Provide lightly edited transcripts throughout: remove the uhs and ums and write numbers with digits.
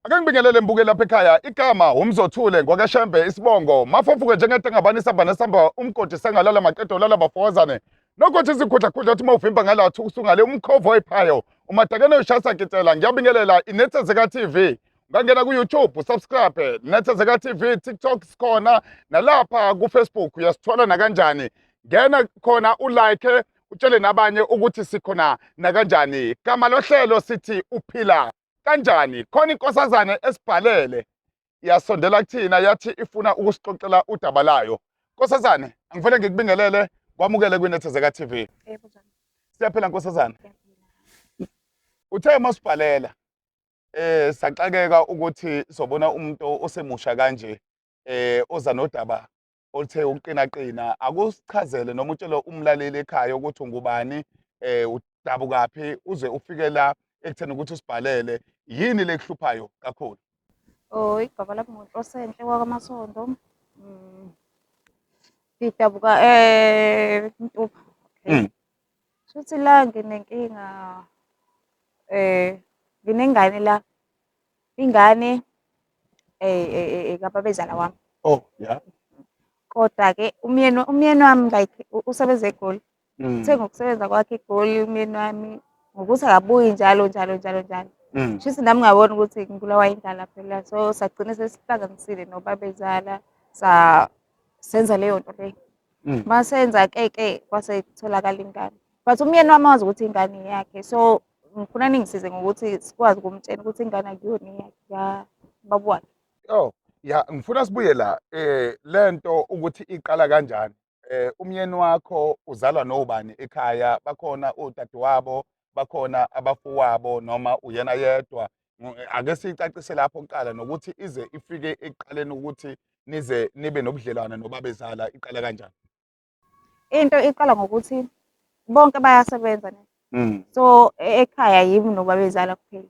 Ake ngibingelele mbuke lapha ekhaya igama uMzothule ngwakashembe isibongo mafofuke njengetengabani samba umgodi sengalala maqedo lala bafowazane nokuthi izikhudla khudla uthi mawuvimba ngala usungale umkhovo oyiphayo umadakene ushasa kitela ngiyabingelela iNethezeka TV ungangena ku YouTube subscribe Nethezeka TV TikTok sikhona nalapha ku Facebook uyasithola na kanjani ngena khona ulike utshele nabanye ukuthi sikhona na kanjani gama lohlelo sithi uphila kanjani khona inkosazane esibhalele yasondela kuthina yathi ifuna ukusixoxela udaba layo. Nkosazane angifele ngikubingelele kwamukele kwiNethezeka TV. Yebo njani. Siyaphila nkosazane. Siyaphila. Uthe masibhalela saxakeka ukuthi sobona umuntu osemusha kanje oza nodaba oluthe uqinaqina akusichazele noma utshele umlaleli ekhaya ukuthi ungubani udabukaphi uze ufike la ekutheni ukuthi usibhalele yini lekuhluphayo kakhulu. Oh, igama lami nguNhlosenhle kwaKamasondo. Ngidabuka Ntupha. Okay. Shuthi la nginenkinga nginengane la. Ingane kababezala wami. Oh, yeah. Kodwa ke umyeni wami like usebenza eGoli. Uthe ngokusebenza kwakhe eGoli umyeni wami ngokuthi akabuyi njalo. Shuthi nami ngabona ukuthi ngibulawa indlala phela so sagcina sesihlanganisile nobabezala senza leyo nto leyo. Masenza ke kwase kutholakala ingane. But umyeni wami wazi ukuthi ingane yakhe so ngifuna ningisize ngokuthi sikwazi ukumtshela ukuthi ingane akuyona yakhe ya baba wakhe. Oh, ya ngifuna sibuye la lento ukuthi iqala kanjani. Umyeni wakho uzalwa nobani ekhaya bakhona odadewabo bakhona abafowabo noma uyena yedwa. Ake sicacise lapho kuqala nokuthi ize ifike eqaleni ukuthi nize nibe nobudlelwane nobabezala iqala kanjani. Into iqala ngokuthi bonke bayasebenza ne. So ekhaya yimi nobabezala kuphela.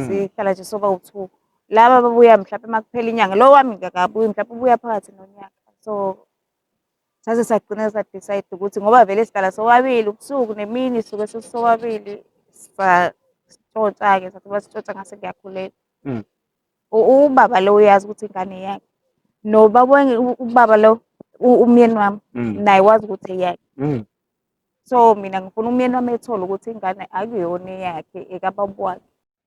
Sihlala nje soba u2. Laba babuya mhlawumbe makuphela inyanga lo wami ngakabuyi mhlawumbe ubuya phakathi nonyaka. So sase sagcina decide ukuthi ngoba vele sihlala sobabili ubusuku nemini suke sesobabili sixoxa-ke sathi basixoxa ngase ngiyakhulela. Ubaba lo uyazi ukuthi ingane yakhe nobabonge ubaba lo umyeni wami naye wazi ukuthi eyakhe. So mina ngifuna umyeni wami ethole ukuthi ingane akuyona yakhe ekababa wakhe.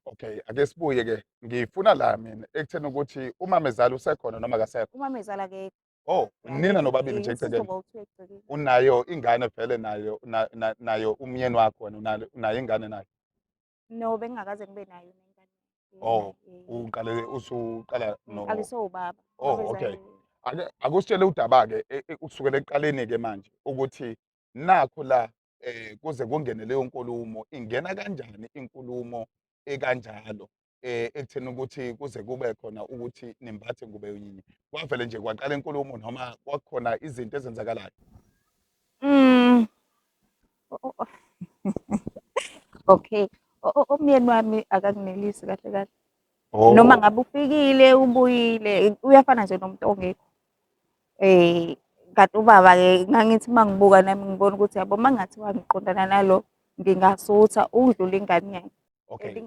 Okay, ake sibuye ke ngifuna la mina ekutheni ukuthi umamezala usekhona noma akasekho. Umamezala ke Oh, nina nobabili nje ecekeni. Unayo ingane vele nayo umyeni wakho wena unayo ingane nayo. No, bengingakaze ngibe nayo nengane. Oh, usuqala no. Ngiqalise ubaba. Oh, okay. Akusitshele udaba ke usukela ekuqaleni ke manje ukuthi nakho la kuze kungene leyo nkulumo ingena kanjani inkulumo ekanjalo ekutheni ukuthi kuze kube khona ukuthi nimbathe ngube yini. Kwavele nje kwaqala inkulumo noma kwakhona izinto ezenzakalayo. Okay. Umyeni wami akanginelisi kahle kahle. Noma ngabe ufikile ubuyile uyafana nje nomuntu ongekho. Kanti ubaba ke ngangithi mangibuka nami ngibona ukuthi yabo mangathiwa ngiqondana nalo ngingasutha udlula ingane yakhe. Okay,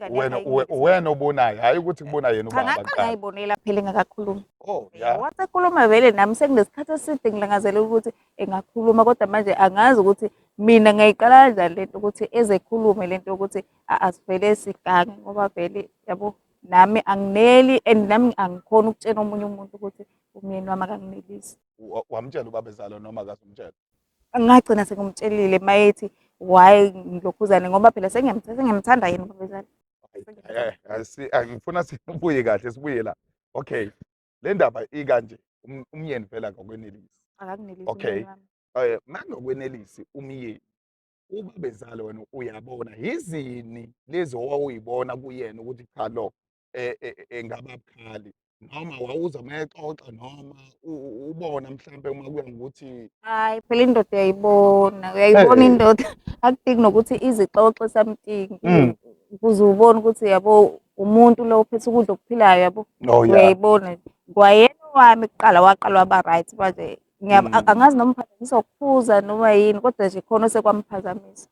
wena obonayo hayi ukuthi kubona yena ubaba Cha kuqala. ngayibonela phela engakakhulumi. Oh, yeah. Wasekhuluma vele nami sekunesikhathi eside ngilangazelela ukuthi engakhuluma kodwa manje angazi ukuthi mina ngayiqala kanjani lento ukuthi ezekhulume lento ukuthi asivele sigange ngoba vele yabo nami angineli and nami angikhona ukutshela omunye umuntu ukuthi umyeni wami akanginelisi. Wamtshela ubabezala noma akazumtshela? Ngagcina sengimtshelile mayethi why ngilokhuzane ngoba phela sengiyamthanda yena ubabezala. Ngifuna sibuye kahle sibuye la. Okay, le ndaba ikanje umyeni vela akakwenelisi. Akakunelisi Okay. umyeni wami. Mangakwenelisi umyeni ubabezala wena uyabona yizini lezi owawuyibona kuyena ukuthi cha lo engababukhali noma wawuza mayexoxa noma ubona mhlambe uma kuya ngokuthi Hayi phela indoda uyayibona indoda akudingi nokuthi izixoxe something ukuze ubone ukuthi yabo umuntu lo uphethe ukudla okuphilayo yabo uyayibona kwayena wami kuqala waqala waba right manje angazi noma umphazamisa ukuphuza noma yini kodwa nje khona sekwamphazamisa.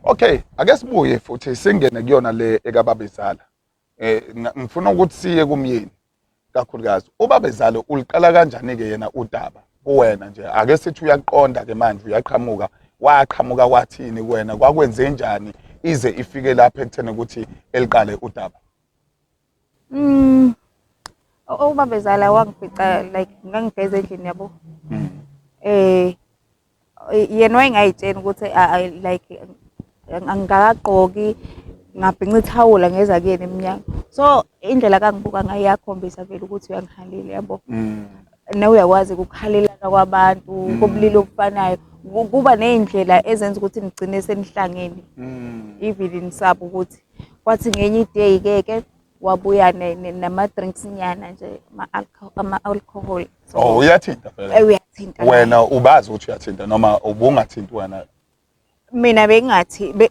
Okay, ake sibuye futhi singene kuyona le ekababezala. ngifuna ukuthi siye kumyeni kakhulukazi ubabezalo uliqala kanjani-ke yena udaba kuwena nje ake sithi uyaqonda ke manje uyaqhamuka waqhamuka kwathini kuwena kwakwenze njani ize ifike lapha ekutheni ukuthi eliqale udaba ubabezala wangifica like ngangiveza endlini yabo yena wayengayitsheni ukuthi like angikagqoki ngabhinca ithawula ngeza kuyena emnyango so indlela kangibuka ngayo yakhombisa vele ukuthi uyangihalile yabo nawe uyakwazi ukukhalelana kwabantu kobulili obufanayo kuba nezindlela ezenza ukuthi nigcine senihlangene even nisaba ukuthi kwathi ngenye day ke wabuya nama drinks nyana nje ama alcohol so uyathinta phela uyathinta wena ubazi ukuthi uyathinta noma ubungathinti wena mina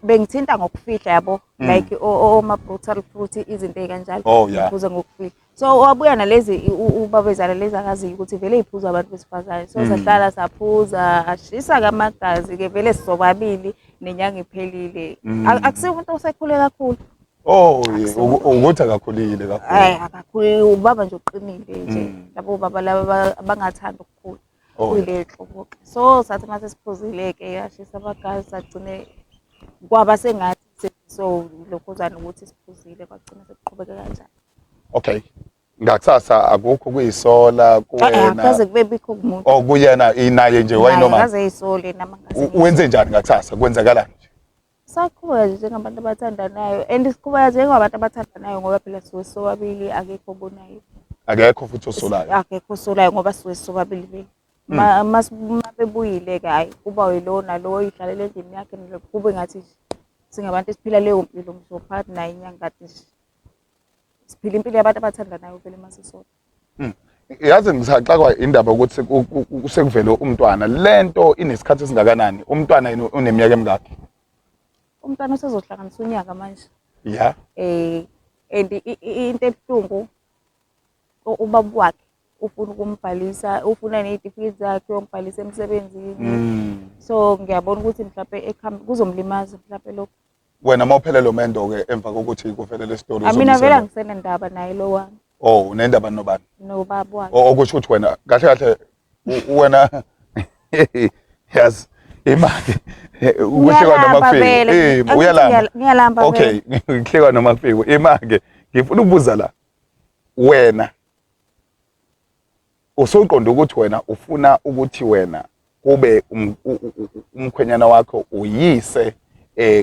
bengithinta ngokufihla yabo like oma brutal fruit izinto ezikanjalo ngiphuza ngokufihla so wabuya nalezi ubabezala lezi akaziyo ukuthi vele iphuza abantu besifazane so sahlala saphuza ashisa kamagazi ke vele sisobabili nenyanga iphelile akusiyo umuntu osekhule kakhulu ukuthi akakhulile kakhulu akakhulu ubaba nje uqinile nje labo baba laba abangathanda ukukhula kule nhlobo so sathi mase siphuzile ke yashisa amagazi sagcine kwaba sengathi so lokhuzana ukuthi siphuzile kwagcina sekuqhubeka kanjani okay ngakusasa akukho kuyisola kuwena akaze kube bikho kumuntu kuyena inaye nje wayinoma akaze isole nama ngaze wenze njani ngakusasa kwenzakalani sakhula njengabantu abathandanayo and sikhula njengabantu abathandanayo ngoba phela siwe sobabili akekho obonayo akekho futhi osolayo akekho osolayo ngoba siwe sobabili vele mabebuyile ke hayi kuba yilo nalo idlalele endlini yakhe kube ngathi singabantu esiphila leyo mpilo msophakathi naye inyanga kade siphila impilo yabantu abathandanayo vele masisodwa yazi ngisaxakwa indaba ukuthi kusekuvele umntwana lento inesikhathi esingakanani umntwana uneminyaka emingaki umntwana usezohlanganisa unyaka manje yeah and into ebuhlungu ubaba wakhe ufuna ukumbhalisa ufuna nezitifiketi zakhe yombhalisa emsebenzini so ngiyabona ukuthi mhlawumbe ekhamba kuzomlimaza mhlawumbe lokho wena mawuphelelo mendo ke emva kokuthi kuvelele story mina vele angisena ndaba naye lo wami unendaba nobani nobaba wakhe okusho ukuthi wena kahle kahle wena yes imali ukuhleka noma kufika uyalamba ngiyalamba okay ukuhleka noma kufika imali ngifuna ukubuza la wena usuqonda ukuthi wena ufuna ukuthi wena kube umkhwenyana wakho uyise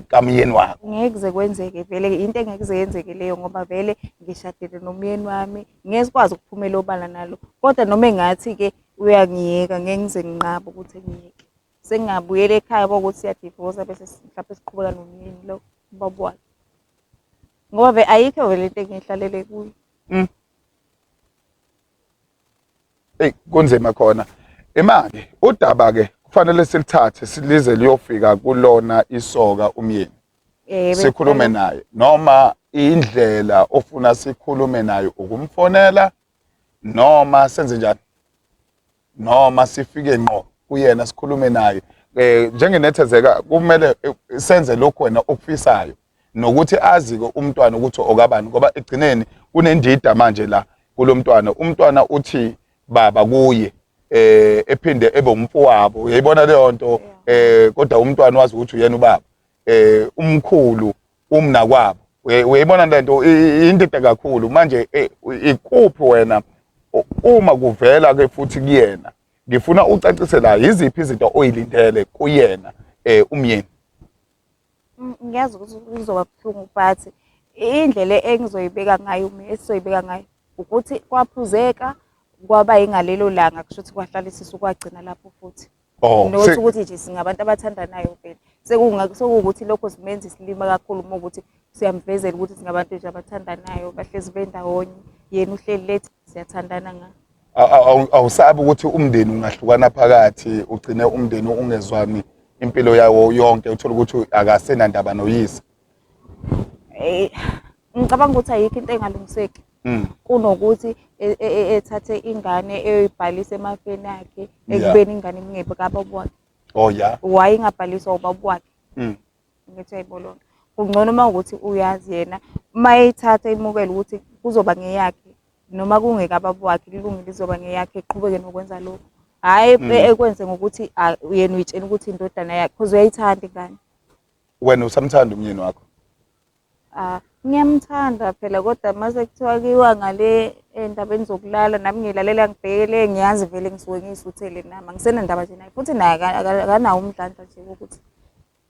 kamyeni wakho ngeke kwenzeke vele into engeke yenzeke leyo ngoba vele ngishadile nomyeni wami ngeke sikwazi ukuphumela obala nalo kodwa noma engathi ke uyangiyeka ngeke ngize nginqaba ukuthi ngiyeke sengingabuyela ekhaya ukuthi siyadivorce bese mhlawumbe siqhubeka nomyeni lo ubaba wakhe ngoba vele ayikho vele into engihlalele kuyo kunzima khona imali udaba ke kufanele silithathe silize liyofika kulona isoka umyeni sikhulume naye noma indlela ofuna sikhulume naye ukumfonela noma senze njani noma sifike ngqo kuyena sikhulume naye njengenethezeka kumele senze lokho wena okufisayo nokuthi azike umntwana ukuthi okabani ngoba egcineni kunendida manje la kulomntwana umntwana uthi baba kuye ephinde ebe umfowabo uyayibona leyo nto kodwa umntwana wazi ukuthi uyena ubaba umkhulu umnakwabo uyayibona lento indida kakhulu manje ikuphi wena uma kuvela ke futhi kuyena ngifuna ucacise la iziphi izinto oyilindele kuyena umyeni ngiyazi ukuthi kuzoba buhlungu but indlela engizoyibeka ngayo mina esizoyibeka ngayo ukuthi kwaphuzeka kwaba ingalelo langa kusho ukuthi kwahlalisisa ukwagcina lapho futhi nokuthi ukuthi nje singabantu abathandanayo vele sekuwukuthi lokho simenze silima kakhulu uma ukuthi siyamvezela ukuthi singabantu nje abathandanayo bahlezi bendawonye yena uhleli lethi siyathandana nga awusabi ukuthi umndeni ungahlukana phakathi ugcine umndeni ungezwani impilo yawo yonke uthola ukuthi akasena ndaba noyise ngicabanga ukuthi ayikho into engalungiseki kunokuthi ethathe ingane eyoyibhalisa emafeni akhe ekubeni ingane ingebe kababa wakhe yeah wayingabhaliswa ubaba wakhe ngithi ayibolona kungcono uma ukuthi uyazi yena uma ethatha imukela ukuthi kuzoba ngeyakhe noma kungeka baba wakhe ilungile izoba ngeyakhe eqhubeke nokwenza lokho. Hhayi ekwenze ngokuthi yena uyitshela ukuthi indodana yakhe because uyayithanda ingane. Wena usamthanda umyeni wakho? Ngiyamthanda phela kodwa mase kuthiwa kiwa ngale endabeni zokulala nami ngilalela ngibhekele ngiyazi vele ngisuke ngiyisuthele nami angisenandaba nje naye futhi naye akanawo umdlandla nje wokuthi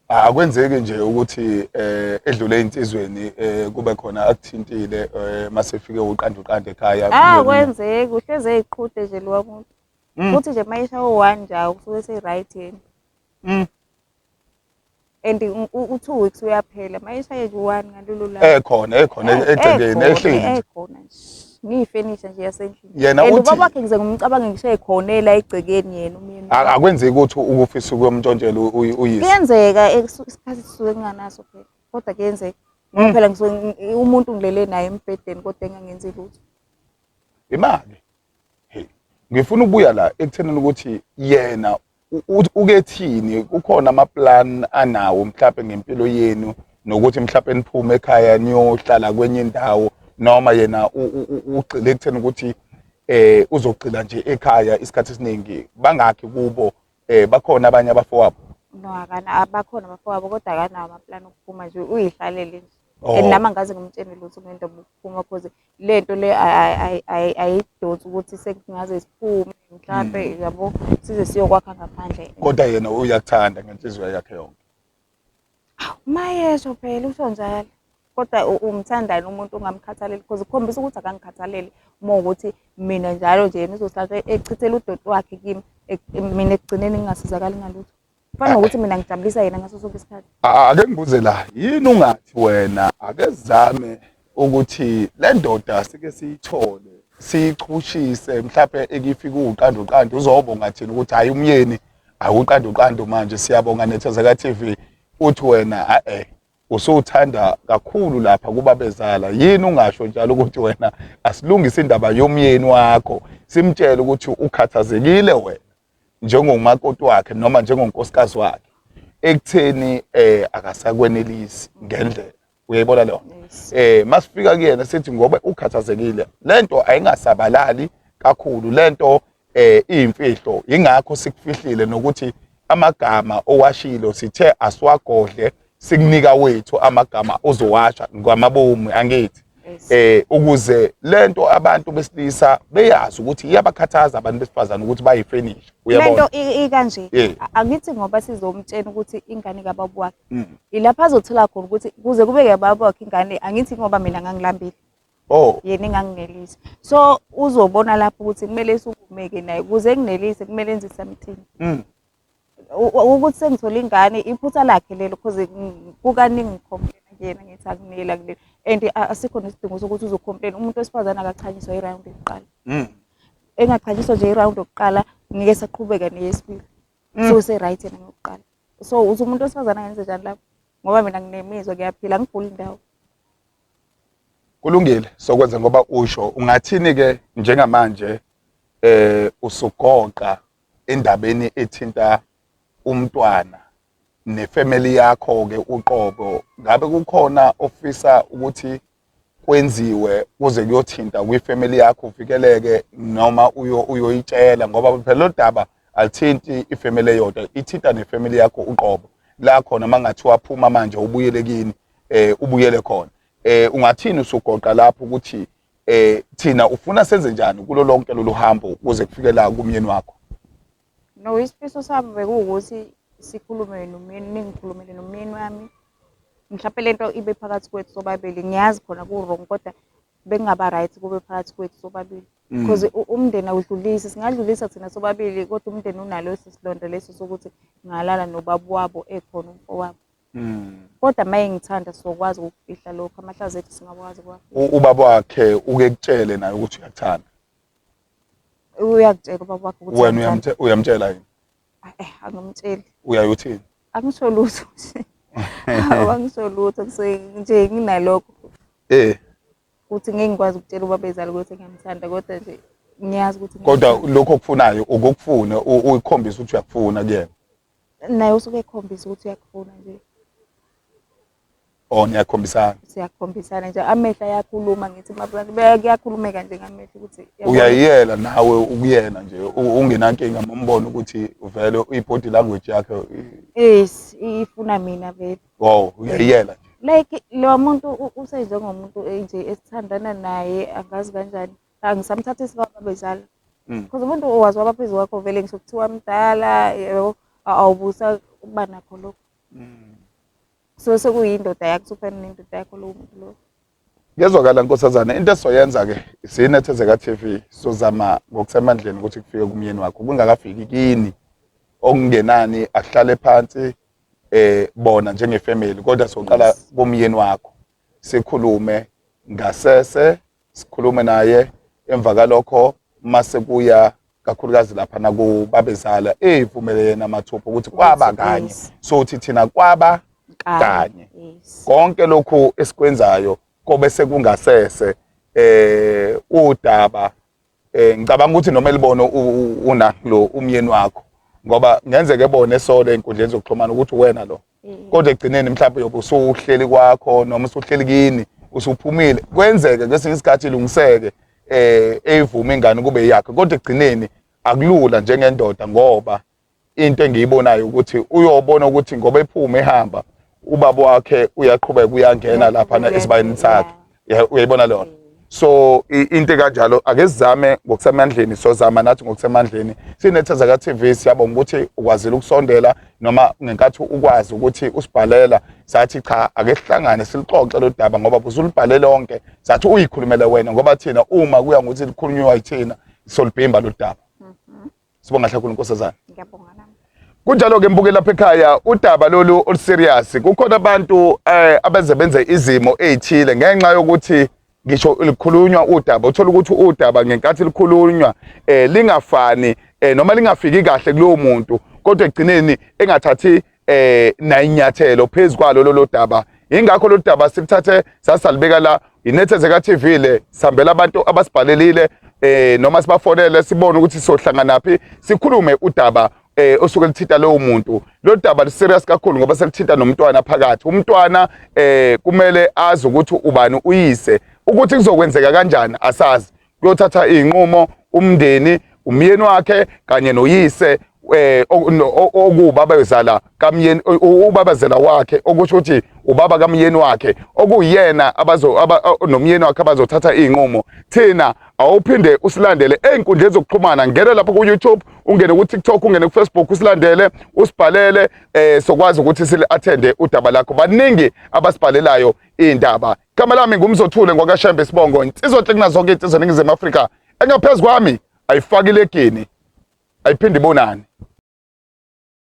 akwenzeki nje ukuthi edlule insizweni kube khona akuthintile mase efike uqanda ekhaya. Kwenzeki uhleze eyiqhude nje lowa muntu futhi nje mayisha u1 nje usuke se-right yena. And u2 weeks uyaphela mayishaye nje u1 ngalolu langa ekhona egcekeni ehleli ekhona nje ngiyifenisha nje yasendlini yena uthi ubaba wakhe ngize ngumcabange ngishaye khonela egcekeni yena umyeni akwenzeki ukuthi ukufisa ukumntshontshela uyise kuyenzeka isikhathi sisuke nginganaso phela kodwa kuyenzeka phela ngisuke umuntu ngilele naye embhedeni kodwa engangenzi lutho imali ngifuna ukubuya la ekuthenini ukuthi yena ukethini kukhona amaplan anawo mhlawumbe ngempilo yenu nokuthi mhlawumbe niphume ekhaya niyohlala kwenye indawo noma yena ugxile ekutheni ukuthi uzogxila nje ekhaya isikhathi esiningi bangakhi kubo bakhona abanye abafowabo no abakhona abafowabo kodwa akanawo amaplan okuphuma nje uyihlalele nje and nami angaze ngimtshene lutho ngento ukuphuma because lento le ayidonsi ukuthi sekungaze siphume mhlawumbe yabo size siyokwakha ngaphandle kodwa yena uyakuthanda ngenhliziyo yakhe yonke mayesho phela usho njalo kodwa umthandani umuntu ongamkhathaleli because ukhombisa ukuthi akangikhathalele uma ukuthi mina njalo nje yena uzohlala echithela udoti wakhe kimi mina ekugcineni ngingasizakali ngalutho kufanele ukuthi mina ngijabulisa yena ngaso sonke isikhathi ake ngibuze la yini ungathi wena ake sizame ukuthi le ndoda sike siyithole siyichushise mhlawumbe ekifika uqanda uzobonga thina ukuthi hayi umyeni awuqanda manje siyabonga Nethezeka TV uthi wena usuthanda kakhulu lapha kubabezala yini ungasho njalo ukuthi wena asilungise indaba yomyeni wakho simtshele ukuthi ukhathazekile wena njengomakoti wakhe noma njengonkosikazi wakhe ekutheni akasakwenelisi ngendlela uyayibona leyo masifika kuyena sithi ngoba ukhathazekile lento ayingasabalali kakhulu lento iyimfihlo ingakho sikufihlile nokuthi amagama owashilo sithe asiwagodle sikunika wethu amagama ozowasha ngamabomu angithi ukuze lento abantu besilisa beyazi ukuthi iyabakhathaza abantu besifazana ukuthi bayifinish uyabona lento ikanje angithi ngoba sizomtshela ukuthi ingane kababa wakhe ilapha azothola khona ukuthi kuze kube yababa wakhe ingane angithi ngoba mina ngangilambile yena enganginelisi so uzobona lapho ukuthi kumele sukumeke naye kuze nginelise kumele enze something ukuthi sengithola ingane iphutha lakhe lelo because kukaningi ngicomplain yena ngithi akunela kulelo and asikho nesidingo sokuthi uzocomplain umuntu wesifazana akachanyiswa iround yokuqala engachanyiswa nje iround yokuqala ngeke saqhubeka neyesibili so se-right yena ngokuqala so uthi umuntu wesifazana angenze njani lapho ngoba mina nginemizwa kuyaphila ngigula indawo kulungile sokwenza ngoba usho ungathini-ke njengamanje usugoqa endabeni ethinta umntwana nefamily yakho-ke uqobo ngabe kukhona ofisa ukuthi kwenziwe kuze kuyothinta kwifamily yakho uvikeleke noma uyoyitshela ngoba phela lo daba alithinti ifamily eyodwa ithinta nefamily yakho uqobo la khona mangathi waphuma manje ubuyele kini ubuyele khona ungathini usugoqa lapho ukuthi thina ufuna senze njani kulo lonke lolu hambo kuze kufike la kumyeni wakho no isifiso sami bekuwukuthi sikhulume nomyeni ningikhulumele nomyeni wami mhlawumbe lento ibe phakathi kwethu sobabili ngiyazi khona ku-wrong kodwa bekungaba right kube phakathi kwethu sobabili because umndeni awudlulisi singadlulisa thina sobabili kodwa umndeni unalo silonda leso sokuthi ngalala nobaba wabo ekhona umfowabo kodwa maye ngithanda sokwazi ukufihla lokho amahlazo ethu singakwazi kwafihla ubaba wakhe uke kutshele naye ukuthi uyakuthanda uyakutshela ubaba wakhe ukuthi wena uyamtshela yini angimtsheli uyayothini angisho lutho angisho lutho nje nginalokho ukuthi ngeke ngikwazi ukutshela ubabezala ukuthi ngiyamthanda kodwa nje ngiyazi ukuthi kodwa lokho okufunayo ukukufuna uyikhombisa ukuthi uyakufuna kuyena naye usuke ekhombisa ukuthi uyakufuna nje Oh niyakhombisana. Siyakhombisana nje amehlo ayakhuluma ngithi mabona kuyakhulumeka nje ngamehlo ukuthi Uyayiyela nawe ukuyena nje ungenankinga mombona ukuthi vele i-body language yakhe ifuna mina vele. wow uyayiyela nje. Like lo muntu usenjengomuntu nje esithandana naye angazi kanjani. Angisamthatha isibaba bezala. Because umuntu owazi wabaphezu kwakho vele ngisho kuthiwa mdala yebo awubusa ukuba nakho lokho. So sekuyindoda yakho ufana nendoda yakho lo muntu lo. Ngezwakala Nkosazana into esizoyenza ke sinethezeka TV sizozama ngokusemandleni ukuthi kufike kumyeni wakho kungakafiki kini okungenani akuhlale phansi bona njengefamily kodwa soqala kumyeni wakho sikhulume ngasese sikhulume naye emva kalokho mase kuya kakhulukazi lapha nakubabezala evumele yena mathupha ukuthi kwaba kanye sothi thina kwaba kanye konke lokhu esikwenzayo kobe sekungasese udaba ngicabanga ukuthi noma elibono una lo umyeni wakho ngoba ngenzeke ebone solo enkundleni zokuxhumana ukuthi wena lo kodwa egcineni mhlawumbe yobe usuhleli kwakho noma usuhleli kini usuphumile kwenzeke ngesinye isikhathi ilungiseke evume ingane kube yakhe kodwa egcineni akulula njengendoda ngoba into engiyibonayo ukuthi uyobona ukuthi ngoba ephume ehamba ubaba wakhe uyaqhubeka uyangena lapha esibayeni sakhe uyayibona lona so into kanjalo ake sizame ngokusemandleni sozama nathi ngokusemandleni sinethezeka TV siyabonga ukuthi ukwazile ukusondela noma ngenkathi ukwazi ukuthi usibhalela sathi cha ake sihlangane silixoxe lo daba ngoba uzulibhalele lonke sathi uyikhulumele wena ngoba thina uma kuya ngokuthi likhulunywa yithina solibhimba lo daba sibonga kahle Nkosazana. Ngiyabonga nami. Kunjalo ke mbuke lapha ekhaya udaba lolu oluserious kukhona abantu abenze benze izimo ezithile ngenxa yokuthi ngisho likhulunywa udaba uthola ukuthi udaba ngenkathi likhulunywa lingafani noma lingafiki kahle kulowo muntu kodwa egcineni engathathi nayinyathelo phezukwalo lo daba ingakho lo daba silithathe sasalibeka la inethezeka TV le sihambela abantu abasibhalelile noma sibafonele sibone ukuthi sohlangana phi sikhulume udaba osuke lithinta lowo muntu lo daba liserious kakhulu ngoba selithinta nomntwana phakathi umntwana kumele azi ukuthi ubani uyise ukuthi kuzokwenzeka kanjani asazi kuyothatha izinqumo umndeni umyeni wakhe kanye noyise okubaba bezala kamyeni ubabazela wakhe okusho ukuthi ubaba kamyeni wakhe okuyena nomyeni wakhe abazothatha izinqumo thina awuphinde usilandele einkundleni zokuxhumana ngene lapha ku YouTube ungene ku TikTok ungene ku Facebook usilandele usibhalele sokwazi ukuthi sile attende udaba lakho baningi abasibhalelayo indaba igama lami ngumzothule ngokashembe sibongo insizwa hlekina zonke insizwa eNingizimu Afrika engaphezulu kwami ayifaki legeni ayiphinde ibonani